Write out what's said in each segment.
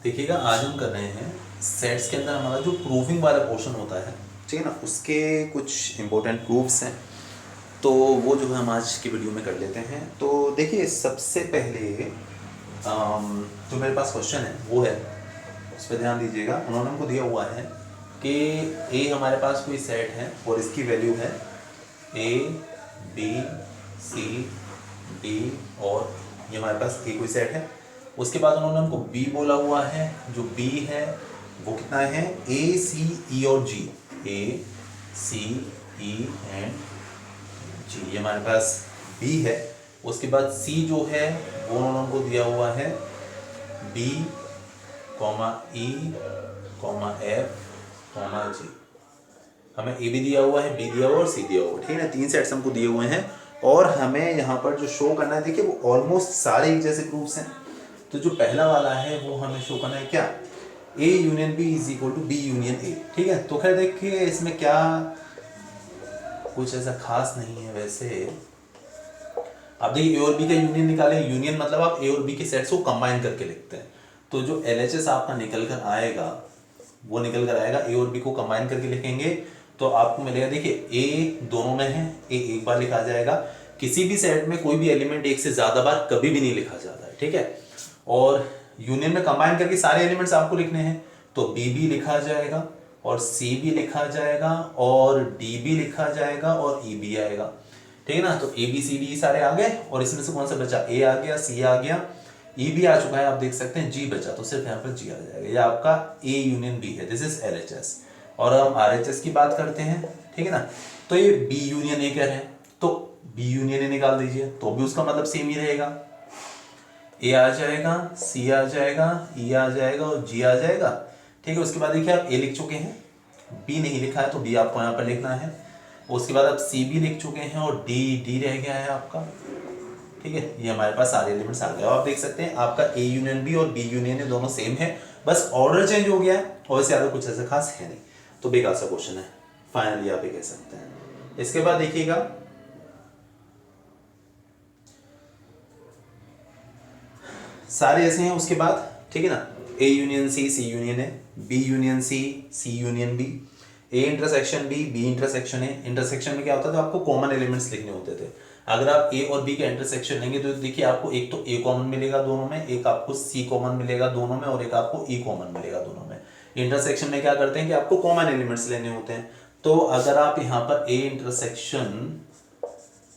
देखिएगा, आज हम कर रहे हैं सेट्स के अंदर हमारा जो प्रूविंग वाला पोर्शन होता है, ठीक है ना, उसके कुछ इंपॉर्टेंट प्रूफ्स हैं। तो वो जो है हम आज की वीडियो में कर लेते हैं। तो देखिए, सबसे पहले जो मेरे पास क्वेश्चन है वो है, उस पर ध्यान दीजिएगा। उन्होंने हमको दिया हुआ है कि ए हमारे पास कोई सेट है और इसकी वैल्यू है ए बी सी डी, और ये हमारे पास ए कोई सेट है। उसके बाद उन्होंने हमको बी बोला हुआ है। जो बी है वो कितना है, ए सी ई और जी, ए सी ई एंड जी, ये हमारे पास बी है। उसके बाद सी जो है वो उन्होंने हमको दिया हुआ है B comma E comma F comma G. हमें ए भी दिया हुआ है, बी दिया हुआ और सी दिया हुआ है, ठीक है ना। 3 सेट्स हमको दिए हुए हैं और हमें यहाँ पर जो शो करना है, देखिए वो ऑलमोस्ट सारे एक जैसे प्रूफ्स हैं। तो जो पहला वाला है वो हमें शो करना है क्या, A union B is equal to B union A, ठीक है। तो खैर देखिए, इसमें क्या कुछ ऐसा खास नहीं है वैसे। आप देखिए, ए और बी का यूनियन निकालें। यूनियन मतलब आप ए और बी के सेट्स को कंबाइन करके लिखते हैं। तो जो LHS आपका निकल कर आएगा वो निकल कर आएगा, ए और बी को कंबाइन करके लिखेंगे तो आपको मिलेगा। देखिए, ए दोनों में है, ए एक बार लिखा जाएगा। किसी भी सेट में कोई भी एलिमेंट एक से ज्यादा बार कभी भी नहीं लिखा जाता है, ठीक है। और यूनियन में कंबाइन करके सारे एलिमेंट्स आपको लिखने हैं, तो बी भी लिखा जाएगा और सी भी लिखा जाएगा और डी भी लिखा जाएगा और ई भी आएगा, ठीक है ना। तो ए बी सी डी सारे आ गए और इसमें से कौन सा बचा, ए आ गया, सी आ गया, ई भी आ चुका है, आप देख सकते हैं, जी बचा, तो सिर्फ यहाँ पर जी आ जाएगा। ये आपका ए यूनियन बी है, दिस इज LHS। और हम RHS की बात करते हैं, ठीक है ना। तो ये बी यूनियन ए कह रहे हैं, तो बी यूनियन ए निकाल दीजिए, तो भी उसका मतलब सेम ही रहेगा। ए आ जाएगा, सी आ जाएगा, ई आ जाएगा और जी आ जाएगा, ठीक है। उसके बाद देखिए, आप ए लिख चुके हैं, बी नहीं लिखा है तो बी आपको यहाँ पर लिखना है। उसके बाद आप सी भी लिख चुके हैं और डी रह गया है आपका, ठीक है। ये हमारे पास सारे एलिमेंट्स आ गए। आप देख सकते हैं आपका ए यूनियन बी और बी यूनियन ए दोनों सेम है, बस ऑर्डर चेंज हो गया है और इससे ज्यादा कुछ ऐसा खास है नहीं। तो बेकार सा क्वेश्चन है, फाइनली आप ये कह सकते हैं। इसके बाद देखिएगा, सारे ऐसे हैं उसके बाद, ठीक है ना। A union C union A, B union C union B, A intersection B intersection A. Intersection में क्या होता था, आपको कॉमन एलिमेंट्स लिखने होते थे। अगर आप ए और बी का इंटरसेक्शन लेंगे तो देखिए, आपको एक तो ए कॉमन मिलेगा दोनों में, एक आपको सी कॉमन मिलेगा दोनों में और एक आपको ई कॉमन मिलेगा दोनों में। इंटरसेक्शन में क्या करते हैं कि आपको कॉमन एलिमेंट्स लेने होते हैं। तो अगर आप यहाँ पर ए इंटरसेक्शन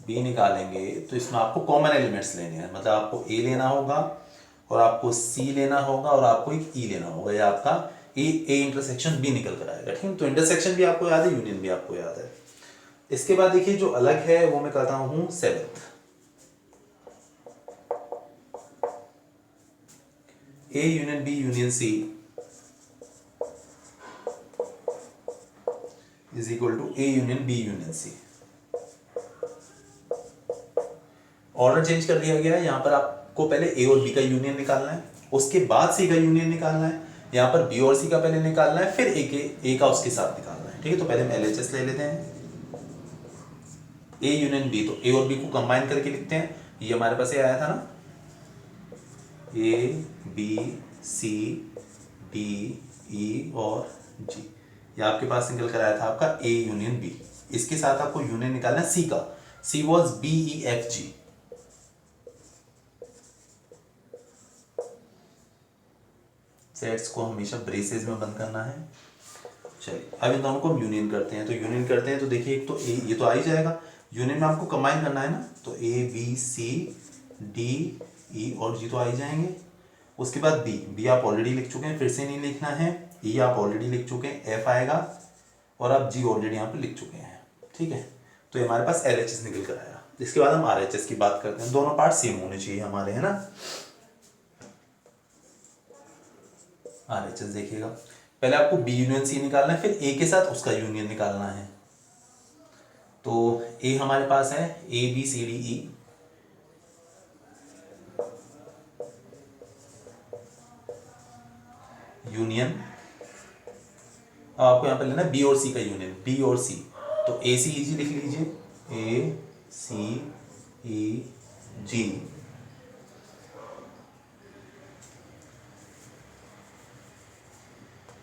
बी निकालेंगे तो इसमें आपको कॉमन एलिमेंट्स लेने हैं, मतलब आपको ए लेना होगा और आपको सी लेना होगा और आपको एक ई लेना होगा। ये आपका ए इंटरसेक्शन बी निकल कर आएगा, ठीक है। तो इंटरसेक्शन भी आपको याद है, यूनियन भी आपको याद है। इसके बाद देखिए, जो अलग है वो मैं कहता हूं 7th, A union B union C is equal to A union B union C. Order change कर दिया गया है। यहां पर आपको पहले ए और बी का यूनियन निकालना है, उसके बाद सी का यूनियन निकालना है। यहां पर बी और सी का पहले निकालना है, फिर ए का उसके साथ निकालना है, ठीक है। तो पहले हम LHS ले लेते हैं, ए यूनियन बी। तो ए और बी को कंबाइन करके लिखते हैं, ये हमारे पास ये आया था ना, ए बी सी डी ई और जी। ये आपके पास निकल कर आया था आपका ए यूनियन बी। इसके साथ आपको यूनियन निकालना है सी का, C was B E F G. Sets को हमेशा ब्रेसेस में बंद करना है। चलिए, अब इन दोनों को हम यूनियन करते हैं। तो यूनियन करते हैं तो देखिए, एक तो ए, ये तो आ ही जाएगा। यूनियन में आपको कंबाइन करना है ना, तो ए बी सी डी ई और जी तो आ ही जाएंगे। उसके बाद बी आप ऑलरेडी लिख चुके हैं, फिर से नहीं लिखना है। ई आप ऑलरेडी लिख चुके हैं, एफ आएगा और आप जी ऑलरेडी यहाँ पे लिख चुके हैं, ठीक है। तो ये हमारे पास LHS निकल कर आया। इसके बाद हम RHS की बात करते हैं। दोनों पार्ट सेम होने चाहिए हमारे, है ना। RHS देखिएगा, पहले आपको बी यूनियन सी निकालना है, फिर ए के साथ उसका यूनियन निकालना है। तो ए हमारे पास है A B C D E, union. अब आपको यहां पर लेना है बी और सी का यूनियन, बी और सी। तो ए सी ई जी लिख लीजिए, ए सी ई जी।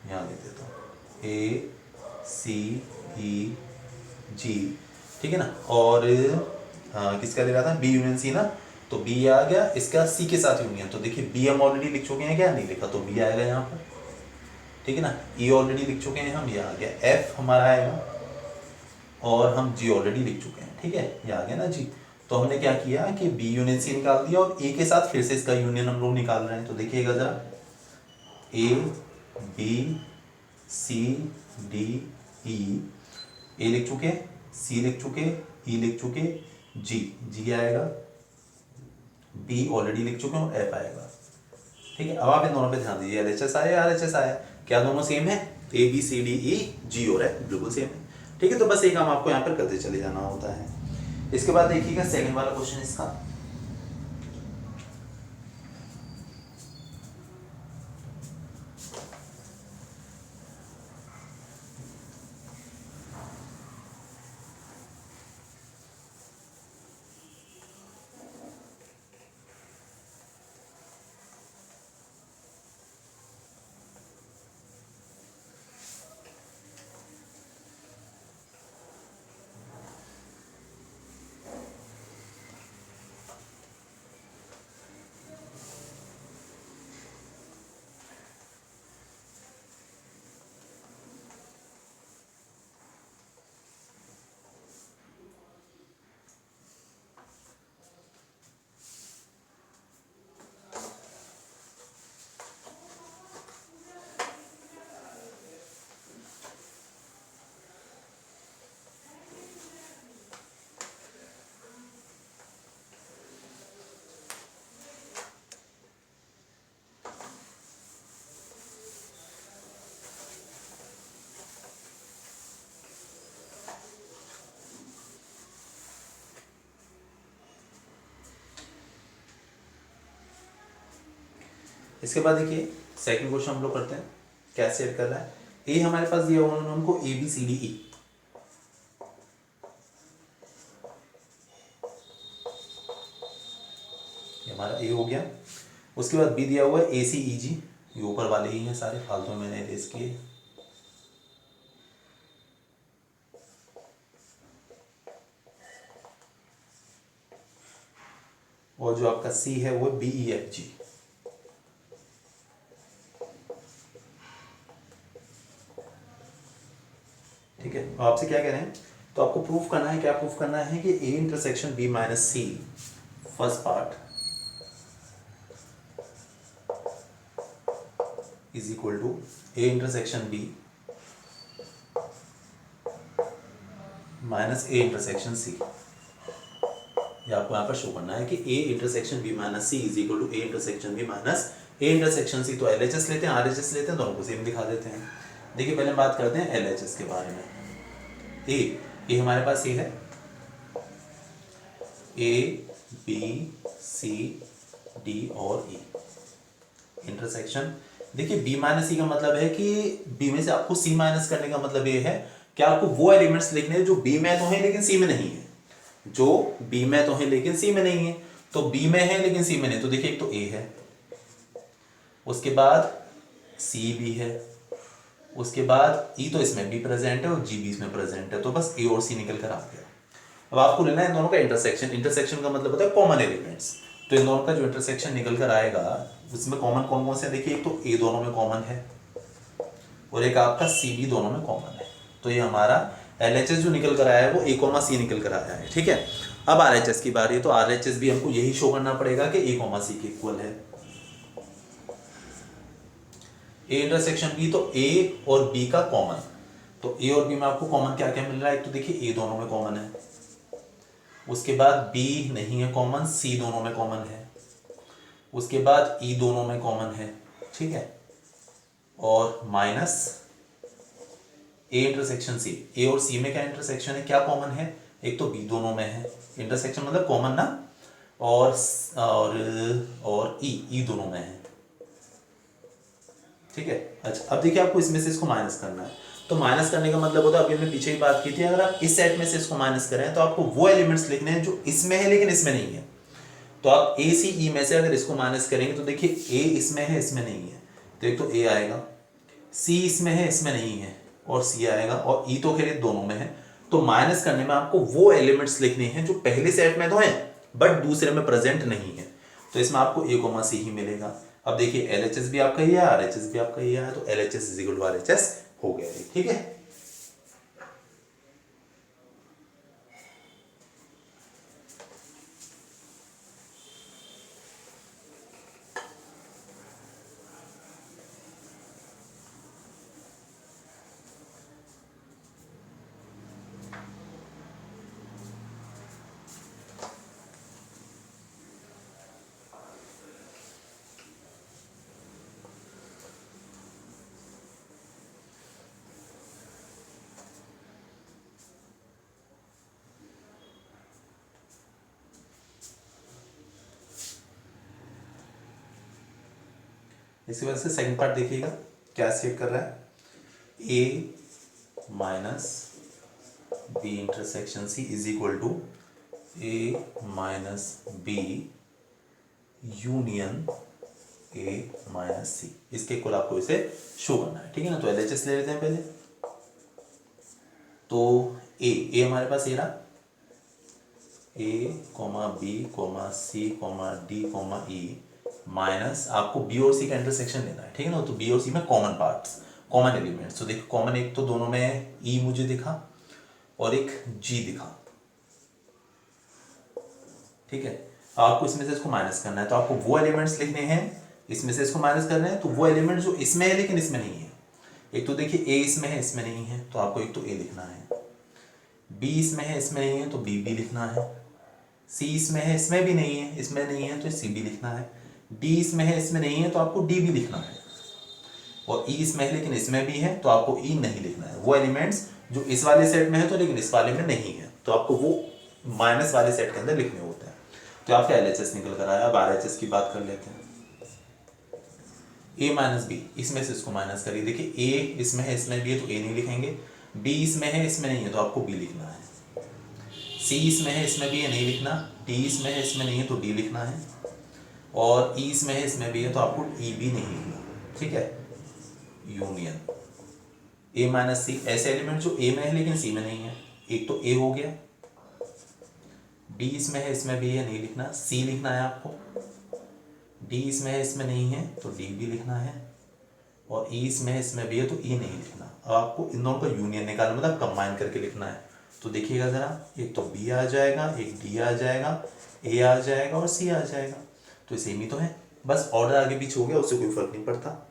यहाँ लिख देता हूँ ए सी ई जी, ठीक है ना। और किसका ले रहा था, बी यूनियन सी ना, तो बी आ गया, इसका सी के साथ यूनियन, तो देखिए बी हम ऑलरेडी लिख चुके हैं, क्या नहीं लिखा, तो बी आएगा यहाँ पर, ठीक है ना। ई ऑलरेडी लिख चुके हैं हम, ये आ गया, एफ हमारा आएगा, और हम जी ऑलरेडी लिख चुके हैं, ठीक है, ये आ गया ना जी। तो हमने क्या किया कि बी यूनियन सी निकाल दिया, और ए के साथ फिर से इसका यूनियन हम लोग निकाल रहे हैं। तो देखिएगा जरा, ए बी सी डी ई, ए लिख चुके, सी लिख चुके, ई लिख चुके, जी, जी आएगा, बी ऑलरेडी लिख चुके हैं, और एफ आएगा, ठीक है। अब आप इन दोनों पे ध्यान दीजिए, एलएचएस आया, आरएचएस आया, क्या दोनों सेम है, ए बी सी डी ई जी और एफ बिल्कुल सेम है, ठीक है। तो बस ये काम आपको यहाँ पर करते चले जाना होता है। इसके बाद देखिएगा सेकंड वाला क्वेश्चन इसका, इसके बाद देखिए सेकंड क्वेश्चन हम लोग करते हैं, क्या सेट कर रहा है, ए हमारे पास दिया उन्होंने हमको ए बी सी डी ई, हमारा ए हो गया। उसके बाद बी दिया हुआ है ए सी ई जी, ये ऊपर वाले ही हैं सारे, फालतू में मैंने इरेज किए। और जो आपका सी है वो बी ई एफ जी, ठीक है। तो आपसे क्या कह रहे हैं, तो आपको प्रूफ करना है, क्या प्रूफ करना है कि A intersection B minus C, first part is equal to A intersection B minus A intersection C. ये आपको यहाँ पर शो करना है कि A intersection B minus C is equal to A intersection B minus A intersection C. तो LHS लेते हैं, आरएचएस लेते हैं, दोनों को सेम दिखा देते हैं। देखिए पहले बात करते हैं एलएचएस के बारे में। ए हमारे पास ये है, ए बी सी डी और ई इंटरसेक्शन। देखिए बी माइनस सी का मतलब है कि बी में से आपको सी माइनस करने का मतलब ये है कि आपको वो एलिमेंट्स लिखने हैं जो बी में तो हैं लेकिन सी में नहीं है, जो बी में तो है लेकिन सी में नहीं है। तो बी में है लेकिन सी में नहीं, तो देखिए एक तो ए है, उसके बाद सी भी है, उसके बाद ई तो इसमें भी प्रेजेंट है और जी भी इसमें प्रेजेंट है, तो बस ए और सी निकल कर आ गया। अब आपको लेना है इन दोनों का इंटरसेक्शन। इंटरसेक्शन का मतलब होता है कॉमन एलिमेंट्स। तो इन दोनों का जो इंटरसेक्शन निकल कर आएगा उसमें कॉमन कौन कौन से, देखिए एक तो ए दोनों में कॉमन है और एक आपका सी भी दोनों में कॉमन है। तो ये हमारा एलएचएस जो निकल कर आया है वो ए कॉमा सी निकल कर आया है, ठीक है। अब आरएचएस की बारी है, तो आरएचएस भी हमको यही शो करना पड़ेगा कि ए कॉमा सी के इक्वल है। ए इंटरसेक्शन बी, तो ए और बी का कॉमन, तो ए और बी में आपको कॉमन क्या क्या मिल रहा है, एक तो देखिए ए दोनों में कॉमन है, उसके बाद बी नहीं है कॉमन, सी दोनों में कॉमन है, उसके बाद ई दोनों में कॉमन है, ठीक है, और माइनस ए इंटरसेक्शन सी। ए और सी में क्या इंटरसेक्शन है, क्या कॉमन है, एक तो बी दोनों में है, इंटरसेक्शन मतलब कॉमन ना, और ई दोनों में है, ठीक है। अच्छा अब देखिए आपको इसमें से इसको माइनस करना है। तो माइनस करने का मतलब होता है, अभी हमने पीछे ही बात की थी, अगर आप इस सेट में से इसको माइनस करें तो आपको वो एलिमेंट्स लिखने हैं जो इसमें है लेकिन इसमें नहीं है। तो आप ए सी ई में से अगर इसको माइनस करेंगे तो देखिए ए इसमें है इसमें नहीं है, तो एक तो ए आएगा, सी इसमें है, इसमें नहीं है, और सी आएगा, और ई तो खैर दोनों में है। तो माइनस करने में आपको वो एलिमेंट्स लिखने हैं जो पहले सेट में तो हैं बट दूसरे में प्रेजेंट नहीं है। तो इसमें आपको ए कोमा सी ही मिलेगा। अब देखिए एलएचएस भी आपका ये है, आरएचएस भी आपका ये है, तो LHS is equal to RHS हो गया। ठीक है, इसकी वजह से सेकंड पार्ट देखिएगा क्या चेक कर रहा है। A minus B intersection C is equal to A minus B union A minus C. इसके इक्वल आपको इसे शो करना है। ठीक है ना, तो एलएचएस ले लेते हैं पहले। तो ए हमारे पास ये रहा, A comma B comma C comma D comma E minus आपको बी और सी का इंटरसेक्शन लेना है। ठीक है ना, तो बी और सी में कॉमन पार्ट्स, कॉमन एलिमेंट्स। तो देखो कॉमन एक तो दोनों में ई मुझे दिखा और एक जी दिखा। ठीक है, आपको इसमें से इसको माइनस करना है, तो आपको वो एलिमेंट्स लिखने हैं, इसमें से इसको माइनस करना है, तो वो एलिमेंट जो इसमें है लेकिन इसमें नहीं है। एक तो देखिए ए इसमें है, इसमें नहीं है, तो आपको एक तो ए लिखना है। बी इसमें है, इसमें नहीं है, तो बी भी लिखना है। सी इसमें है, इसमें भी नहीं है, इसमें नहीं है, तो सी भी लिखना है। डी इसमें है, इसमें नहीं है, तो आपको डी भी लिखना है। और ई इसमें है लेकिन इसमें भी है, तो आपको ई नहीं लिखना है। वो एलिमेंट्स जो इस वाले सेट में है तो लेकिन इस वाले में नहीं है, तो आपको वो माइनस वाले सेट के अंदर लिखने होते हैं। तो आपका एलएचएस निकल कर आया। अब आरएचएस की बात कर लेते हैं। ए माइनस बी, इसमें से इसको माइनस करिए। देखिए ए इसमें है, इसमें भी है, तो ए नहीं लिखेंगे। बी इसमें है, इसमें नहीं है, तो आपको बी लिखना है। सी इसमें है, इसमें भी है, नहीं लिखना। डी इसमें है, इसमें नहीं है, तो डी लिखना है। और ई इसमें है, इसमें भी है, तो आपको ई भी नहीं लिखना। ठीक है, यूनियन ए माइनस सी, ऐसे एलिमेंट जो ए में है लेकिन सी में नहीं है। एक तो ए हो गया, बी इसमें है, इसमें भी है, नहीं लिखना। सी लिखना है आपको। डी इसमें है, इसमें नहीं है, तो डी भी लिखना है। और ई इसमें है, इसमें भी है, तो ई नहीं लिखना। अब आपको इन दोनों का यूनियन निकालना, मतलब कंबाइन करके लिखना है। तो देखिएगा जरा, एक तो बी आ जाएगा, एक डी आ जाएगा, ए आ जाएगा और सी आ जाएगा। तो सेम ही तो है, बस ऑर्डर आगे पीछे हो गया, उससे कोई फर्क नहीं पड़ता।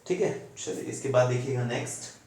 ठीक है, चलिए इसके बाद देखिएगा नेक्स्ट।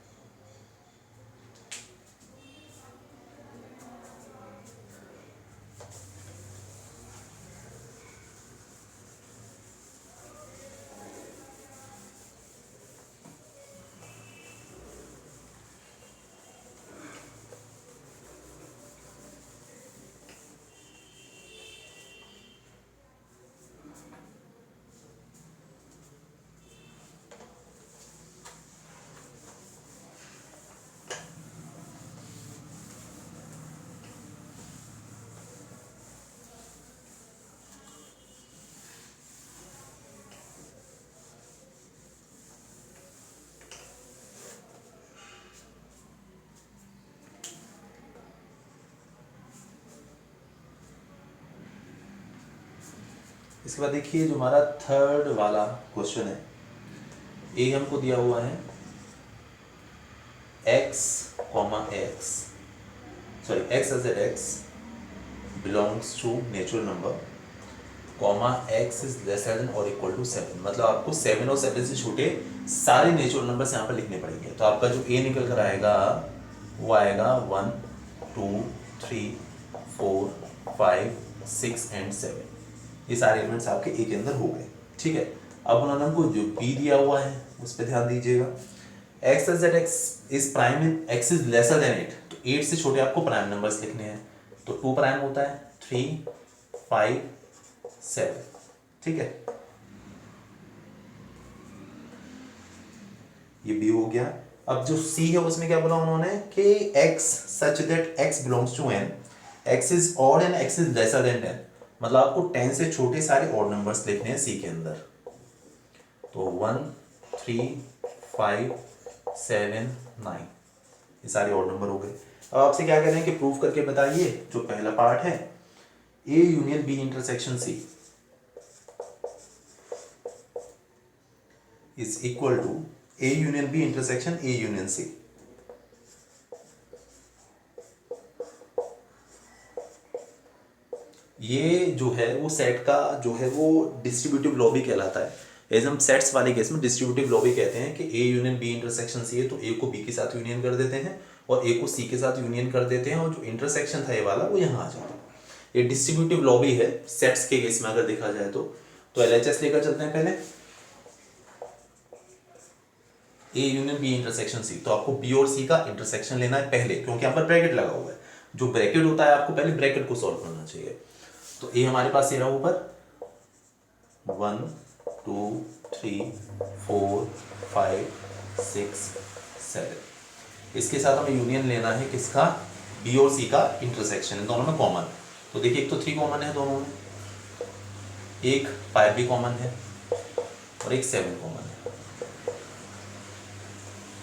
इसके बाद देखिए जो हमारा थर्ड वाला क्वेश्चन है, ए हमको दिया हुआ है x comma x, sorry x as x belongs to natural number comma x is lesser than और इक्वल टू 7। मतलब आपको 7 और 7 से छोटे सारे नेचुरल नंबर्स यहाँ पर लिखने पड़ेंगे। तो आपका जो a निकल कर आएगा वो आएगा 1 2 3 4 5 6 एंड 7। ये सारे एलिमेंट्स आपके ए के अंदर हो गए। ठीक है, अब उन्होंने हमको जो बी दिया हुआ है उस पर ध्यान दीजिएगा। X as that X is prime in X is lesser than 8, तो 8 से छोटे आपको प्राइम नंबर्स लिखने हैं। तो 2 प्राइम होता है, 3 5 7। ठीक है, ये बी हो गया। अब जो सी है उसमें क्या बोला उन्होंने कि x such that x belongs to n, x is odd and x is lesser than 10। मतलब आपको 10 से छोटे सारे ऑड नंबर्स लिखने हैं सी के अंदर। तो 1 3 5 7 9, ये सारे ऑड नंबर हो गए। अब आपसे क्या कह रहे हैं कि प्रूव करके बताइए, जो पहला पार्ट है A union B intersection C is equal to A union B intersection A union C. ये जो है वो सेट का जो है वो डिस्ट्रीब्यूटिव लॉ भी कहलाता है। एज हम सेट्स वाले केस में डिस्ट्रीब्यूटिव लॉ भी कहते हैं कि A union B intersection C है तो ए को बी के साथ यूनियन कर देते हैं और ए को सी के साथ यूनियन कर देते हैं, और जो इंटरसेक्शन था ये वाला वो यहाँ आ जाता है। ये डिस्ट्रीब्यूटिव लॉ भी है सेट्स के केस में अगर देखा जाए तो एलएचएस लेकर चलते हैं पहले। A union B intersection C, तो आपको बी और सी का इंटरसेक्शन लेना है पहले, क्योंकि यहाँ पर ब्रैकेट लगा हुआ है। जो ब्रैकेट होता है आपको पहले ब्रैकेट को सॉल्व करना चाहिए। तो ए हमारे पास ये रहा ऊपर 1 2 3 4 5 6 7। इसके साथ हमें यूनियन लेना है किसका, बी और सी का इंटरसेक्शन है, दोनों में कॉमन। तो देखिए एक तो 3 कॉमन है दोनों में, एक 5 भी कॉमन है और एक 7 कॉमन है।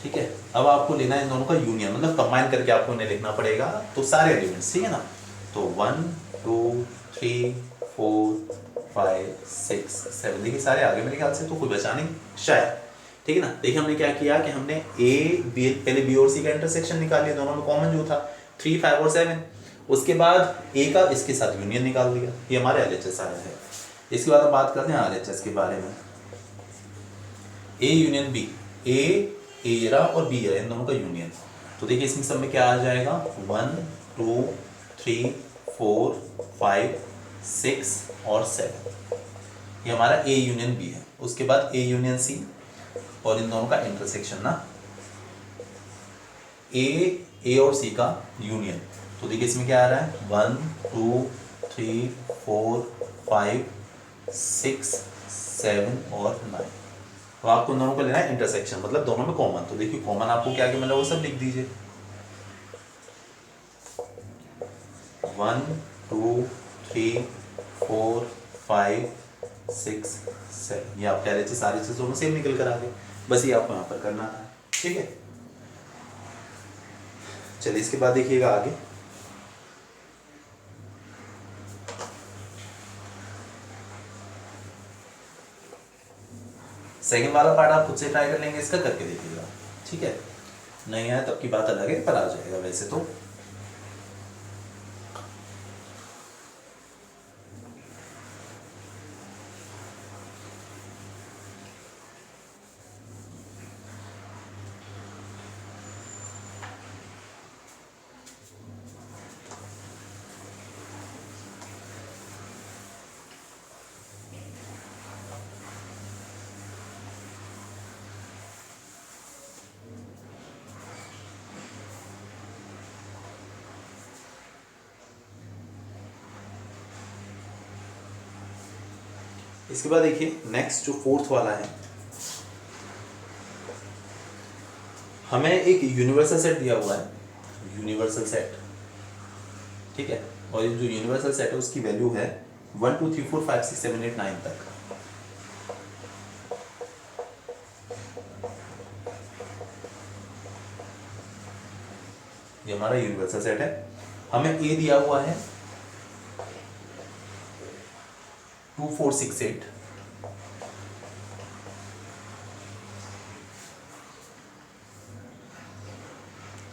ठीक है, अब आपको लेना है इन दोनों का यूनियन, मतलब कंबाइन करके आपको इन्हें लिखना पड़ेगा। तो सारे एलिमेंट्स, ठीक है ना, तो 1 2 3 4 5 6 7, देखिए सारे आगे मेरे ख्याल से, तो कोई बचा नहीं शायद। ठीक है ना, देखिए हमने क्या किया कि हमने ए बी, पहले बी और सी का इंटरसेक्शन निकाल लिया, दोनों में कॉमन जो था 3 5 और 7। उसके बाद ए का इसके साथ यूनियन निकाल दिया, ये हमारे एलएचएस आया है। इसके बाद हम बात करते हैं आरएचएस के बारे में। ए यूनियन बी, ए रहा और बी रहा, इन दोनों का यूनियन। तो देखिए इसमें सब में क्या आ जाएगा, 1 2 3 4 5 6 और 7, ये हमारा ए यूनियन बी है। उसके बाद ए यूनियन सी और इन दोनों का इंटरसेक्शन ना, ए और सी का यूनियन। तो देखिए इसमें क्या आ रहा है, 1 2 3 4 5 6 7 और 9। तो आपको इन दोनों को लेना है इंटरसेक्शन, मतलब दोनों में कॉमन। तो देखिए कॉमन आपको क्या क्या मिला वो सब लिख दीजिए, 1 2 3 4 5 6 7, ये आप कह रहे थे सारी चीज़ दोनों सेम निकल कर आ गए, बस ये आपको यहाँ पर करना था। ठीक है, चलिए इसके बाद देखिएगा आगे। सेकंड वाला पार्ट आप खुद से ट्राई कर लेंगे, इसका करके देखिएगा। ठीक है, नहीं आया तब की बात अलग है, पर आ जाएगा वैसे तो। इसके बाद देखिए नेक्स्ट जो फोर्थ वाला है, हमें एक यूनिवर्सल सेट दिया हुआ है, यूनिवर्सल सेट। ठीक है, और ये जो यूनिवर्सल सेट है उसकी वैल्यू है 1 2 3 4 5 6 7 8 9 तक। ये हमारा यूनिवर्सल सेट है। हमें ए दिया हुआ है 2 4 6 8,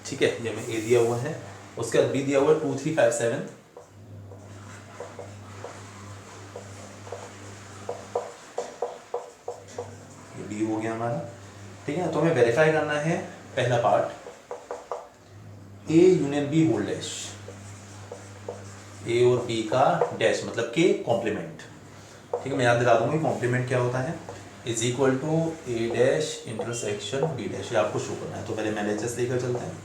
ठीक है, ये हमें ए दिया हुआ है। उसके बाद बी दिया हुआ है 2 3 5 7, ये बी हो गया हमारा। ठीक है, तो हमें वेरीफाई करना है पहला part, A union B whole dash, A और बी का डैश मतलब के कॉम्प्लीमेंट। ठीक है, मैं याद दिला दूंगी कॉम्प्लीमेंट क्या होता है, is equal to A dash intersection B dash, ये आपको शो करना है। तो पहले मैं एलएचएस लेकर चलते हैं।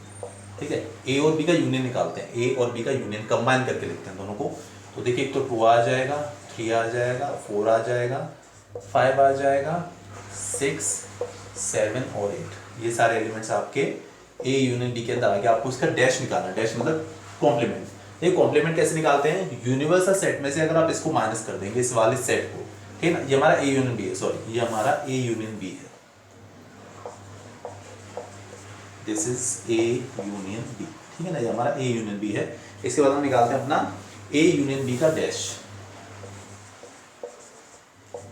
ठीक है, ए और बी का यूनियन निकालते हैं, ए और बी का यूनियन कंबाइन करके लिखते हैं दोनों को। तो देखिए एक तो 2 आ जाएगा, 3 आ जाएगा, 4 आ जाएगा, 5 आ जाएगा, 6 7 और 8, ये सारे एलिमेंट्स आपके ए यूनियन बी के अंदर आ गया। आपको इसका डैश निकालना है, डैश मतलब कॉम्प्लीमेंट। ये कॉम्प्लीमेंट कैसे निकालते हैं, यूनिवर्सल सेट में से अगर आप इसको माइनस कर देंगे इस वाले सेट को, ठीक है ना, ये हमारा ए यूनियन बी है, सॉरी ये हमारा ए यूनियन बी है। This is A union B, ठीक है ना, ये हमारा ए यूनियन बी है। इसके बाद हम निकालते हैं अपना ए यूनियन बी का डैश।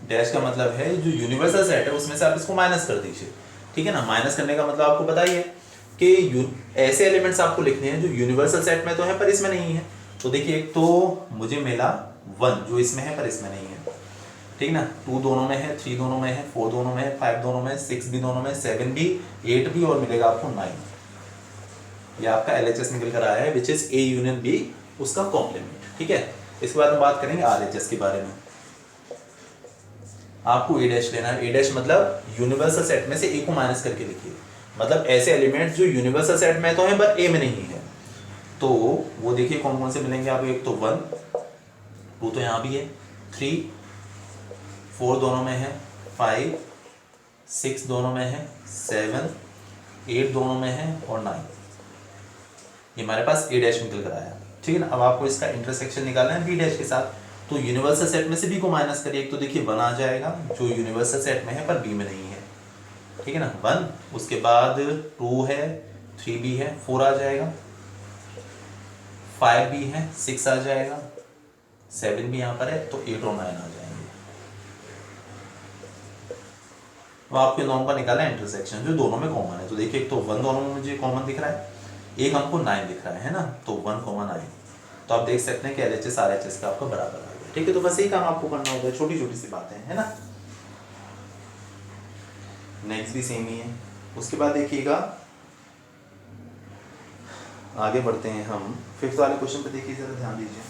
डैश का मतलब है जो यूनिवर्सल सेट है उसमें से आप इसको माइनस कर दीजिए, ठीक है ना। माइनस करने का मतलब आपको पता ही है कि ऐसे एलिमेंट्स आपको लिखने हैं जो यूनिवर्सल सेट में तो है पर इसमें नहीं है। तो देखिए एक तो मुझे मिला 1 जो इसमें है पर इसमें नहीं है, ठीक ना। 2 दोनों में है, 3 दोनों में है, 4 दोनों में है, 5 दोनों में है, 6 भी दोनों में, 7 भी, 8 भी, और मिलेगा आपको 9। ये आपका LHS निकल कर आया है which is A union B, उसका कॉम्प्लीमेंट, ठीक है। इसके बाद हम बात करेंगे RHS के बारे में। आपको ए डैश लेना है। ए डैश मतलब यूनिवर्सल सेट में से ए को माइनस करके लिखिए, मतलब ऐसे एलिमेंट जो यूनिवर्सल सेट में तो है पर ए में नहीं है। तो वो देखिए कौन कौन से मिलेंगे आपको। एक तो 1, 2 तो यहाँ भी है, 3, 4 दोनों में है, 5, 6 दोनों में है, 7, 8 दोनों में है, और 9। ये हमारे पास ए डैश निकल कर आया, ठीक है ना। अब आपको इसका इंटरसेक्शन निकालना है बी डैश के साथ। तो यूनिवर्सल सेट में से बी को माइनस करिए। एक तो देखिए 1 आ जाएगा जो यूनिवर्सल सेट में है पर बी में नहीं है, ठीक है ना, 1। उसके बाद 2 है, 3 भी है, 4 आ जाएगा, 5 भी है, 6 आ जाएगा, 7 भी यहाँ पर है, तो 8 और 9 आ जाएंगे। तो आपके दोनों का निकाला इंटरसेक्शन जो दोनों में कॉमन है। तो देखिए एक तो 1 दोनों में मुझे कॉमन दिख रहा है, एक हमको 9 दिख रहा है ना, तो 1, 9। तो आप देख सकते हैं कि LHS RHS का आपका बराबर आ गया, ठीक है। तो बस यही काम आपको करना होगा, छोटी छोटी सी बातें है ना। नेक्स्ट भी सेम ही है। उसके बाद देखिएगा आगे बढ़ते हैं हम 5th वाले क्वेश्चन पे। देखिए जरा ध्यान दीजिए।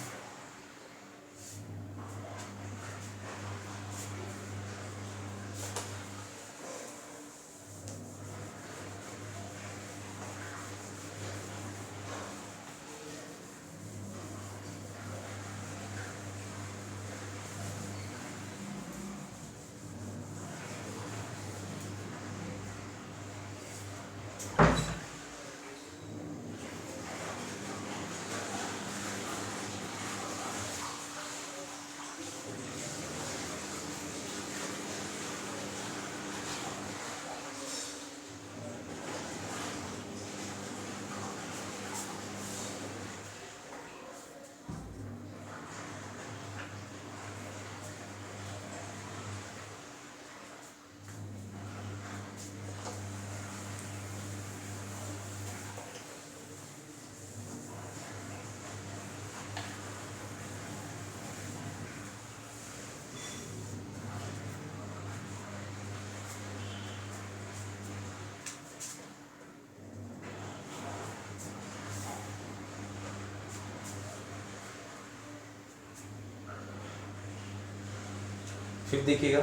फिर देखिएगा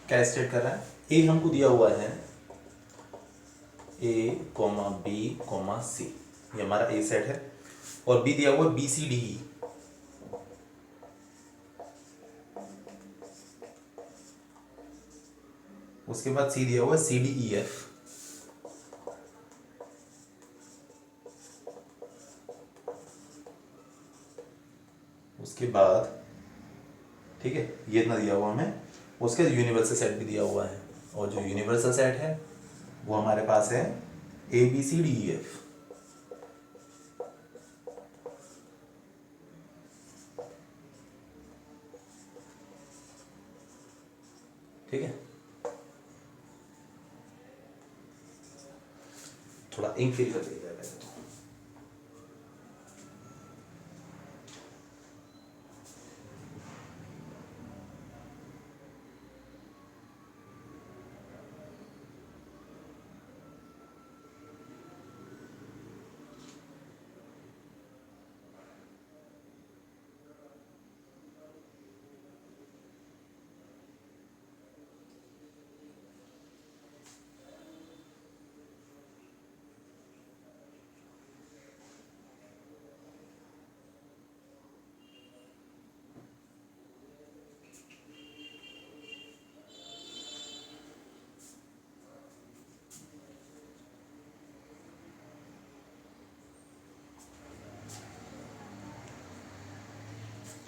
क्या स्टेट कर रहा है। ए हमको दिया हुआ है A, B, C, ये हमारा ए सेट है, और बी दिया हुआ BCDE। उसके बाद सी दिया हुआ CDEF। उसके बाद ठीक है ये इतना दिया हुआ हमें। उसके यूनिवर्सल सेट भी दिया हुआ है, और जो यूनिवर्सल सेट है वो हमारे पास है ABCDEF। ठीक है, थोड़ा इंक फिल कर दीजिएगा पहले तो।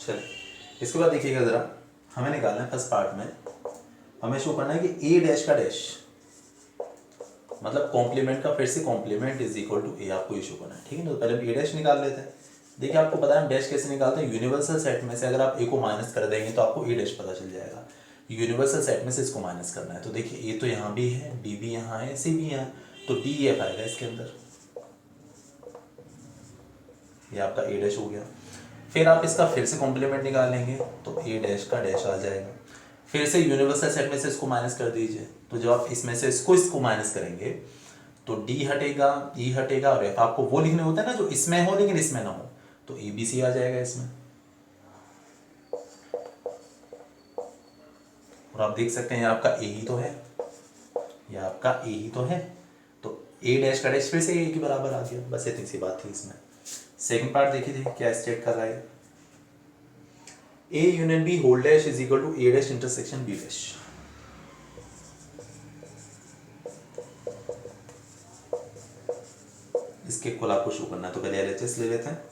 चलिए इसके बाद देखिएगा ज़रा, हमें निकालना है फर्स्ट पार्ट में, हमें शो करना है कि ए डैश का डैश मतलब कॉम्प्लीमेंट का फिर से complement is equal to A आपको इशू करना है, ठीक है ना। तो पहले हम ए डैश निकाल लेते हैं। देखिए आपको पता है हम डैश कैसे निकालते हैं, यूनिवर्सल सेट में से अगर आप ए को माइनस कर देंगे तो आपको ए डैश पता चल जाएगा। यूनिवर्सल सेट में से इसको माइनस करना है। तो देखिए ए तो यहाँ भी है, बी भी यहाँ है, सी भी यहाँ, तो डी एफ आएगा इसके अंदर। ये आपका ए डैश हो गया। फिर आप इसका फिर से कॉम्प्लीमेंट निकालेंगे तो ए डैश का डैश आ जाएगा। फिर से यूनिवर्सल सेट में से इसको माइनस कर दीजिए, तो जब आप इसमें से इसको माइनस करेंगे तो डी हटेगा, ई हटेगा, और एफ आपको वो लिखने होता है ना जो इसमें हो लेकिन इसमें ना हो, तो ए बी सी आ जाएगा इसमें। और आप देख सकते हैं ये आपका ए ही तो है, ये आपका ए ही तो है, तो ए डैश का डैश फिर से ए के बराबर आ गया। बस इतनी सी बात थी इसमें। सेकंड पार्ट देखिए क्या स्टेट कर रहा है, A union B whole dash is equal to A dash intersection B dash. इसके कुल आपको शो करना है, तो पहले एलएचएस ले लेते हैं।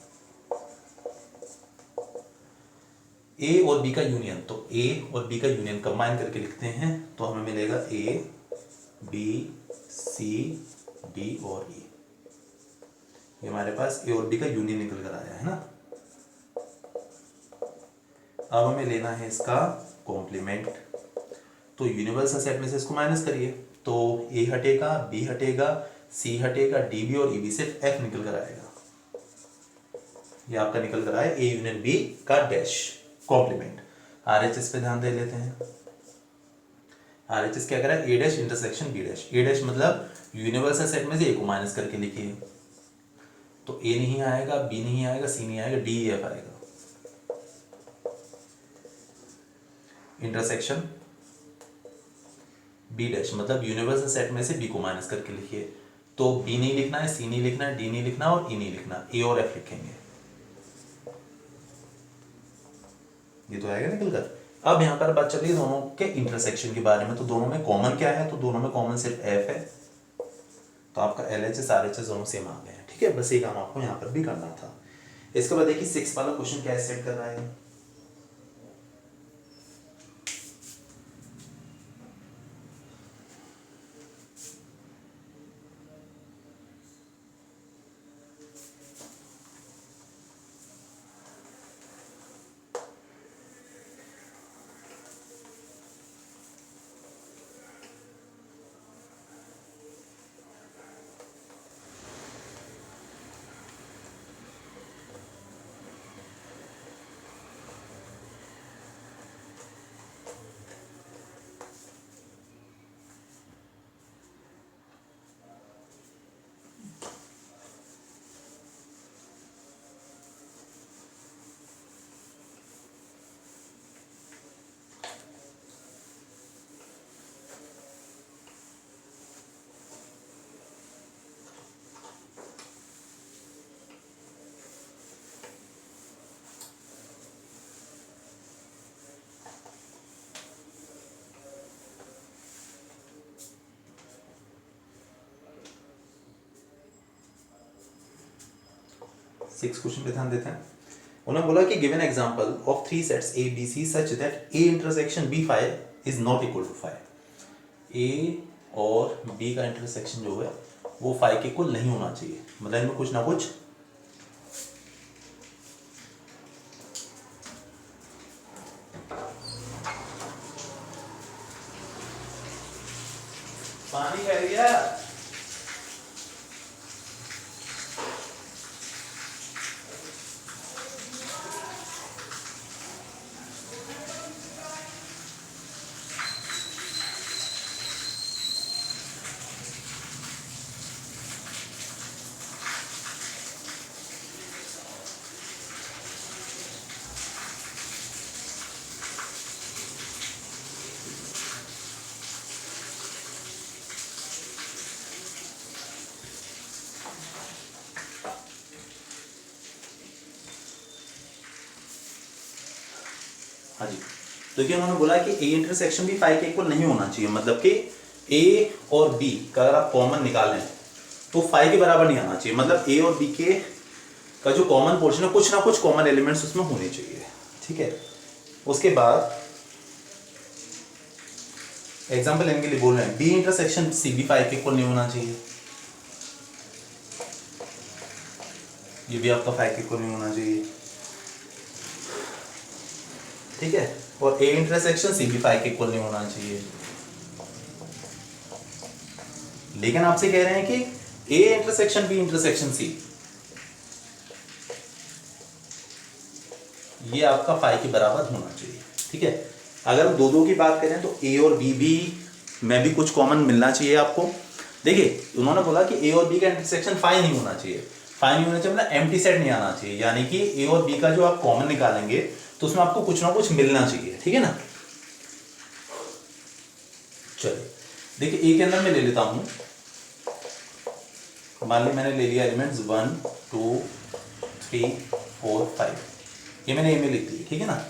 ए और बी का यूनियन, तो ए और बी का यूनियन कंबाइन करके लिखते हैं तो हमें मिलेगा ए बी सी डी और ई। ये हमारे पास ए और बी का यूनियन निकल कर आया है ना। अब हमें लेना है इसका कॉम्प्लीमेंट, तो यूनिवर्सल सेट में से इसको माइनस करिए, तो ए हटेगा, बी हटेगा, सी हटेगा, डी बी और ई बी से एफ निकल कर आएगा। ये आपका निकल कर आया ए यूनियन बी का डैश कॉम्प्लीमेंट। आरएचएस पे ध्यान दे लेते हैं। आरएचएस क्या करा है, ए डैश इंटरसेक्शन बी डैश। ए डैश मतलब यूनिवर्सल सेट में से ए को माइनस करके लिखिए, तो ए नहीं आएगा, बी नहीं आएगा, सी नहीं आएगा, डी एफ आएगा। इंटरसेक्शन बी डैश मतलब यूनिवर्सल सेट में से बी को माइनस करके लिखिए, तो बी नहीं लिखना है, सी नहीं लिखना है, डी नहीं लिखना और ई नहीं लिखना, ए और एफ लिखेंगे। ये तो आएगा निकल कर। अब यहां पर बात चल रही है दोनों के इंटरसेक्शन के बारे में, तो दोनों में कॉमन क्या है, तो दोनों में कॉमन सिर्फ एफ है, तो आपका एलएचएस आरएचएस दोनों सेम आ गए हैं, ठीक है। बस ये काम आपको यहाँ पर भी करना था। इसके बाद देखिए 6 वाला क्वेश्चन क्या सेट कर रहा है। सिक्स क्वेश्चन पे ध्यान देते हैं। उन्होंने बोला कि given example of 3 sets A B C such that A intersection B five is not equal to 5। A और बी का इंटरसेक्शन जो है वो 5 के इक्वल नहीं होना चाहिए, मतलब इनमें कुछ ना कुछ पानी कह रही है। हाँ जी, तो क्या उन्होंने बोला कि ए इंटरसेक्शन भी 5 के इक्वल नहीं होना चाहिए, मतलब कि ए और बी का अगर आप कॉमन निकालें तो 5 के बराबर नहीं आना चाहिए, मतलब ए और बी के का जो कॉमन पोर्शन है कुछ ना कुछ कॉमन एलिमेंट्स उसमें होने चाहिए, ठीक है। उसके बाद एग्जाम्पल लेने के लिए बोल रहे हैं बी इंटरसेक्शन सी भी फाई के इक्वल नहीं होना चाहिए, ये भी आपका फाई के इक्वल नहीं होना चाहिए, ठीक है। और ए इंटरसेक्शन सी भी फाई के इक्वल नहीं होना चाहिए। लेकिन आपसे कह रहे हैं कि A intersection B intersection C, ये आपका फाई के बराबर होना चाहिए, ठीक है। अगर हम दो की बात करें तो ए और बी भी में भी कुछ कॉमन मिलना चाहिए आपको। देखिए उन्होंने बोला कि ए और बी का इंटरसेक्शन फाई नहीं होना चाहिए, फाई नहीं होना चाहिए मतलब एम्प्टी सेट नहीं आना चाहिए, यानी कि ए और बी का जो आप कॉमन निकालेंगे तो उसमें आपको कुछ ना कुछ मिलना चाहिए, ठीक है ना। चलिए देखिए ए के अंदर मैं ले लेता हूं, मान ली मैंने ले लिया एलिमेंट्स 1 2 3 4 5, ये मैंने ए में लिख दी, ठीक है ना।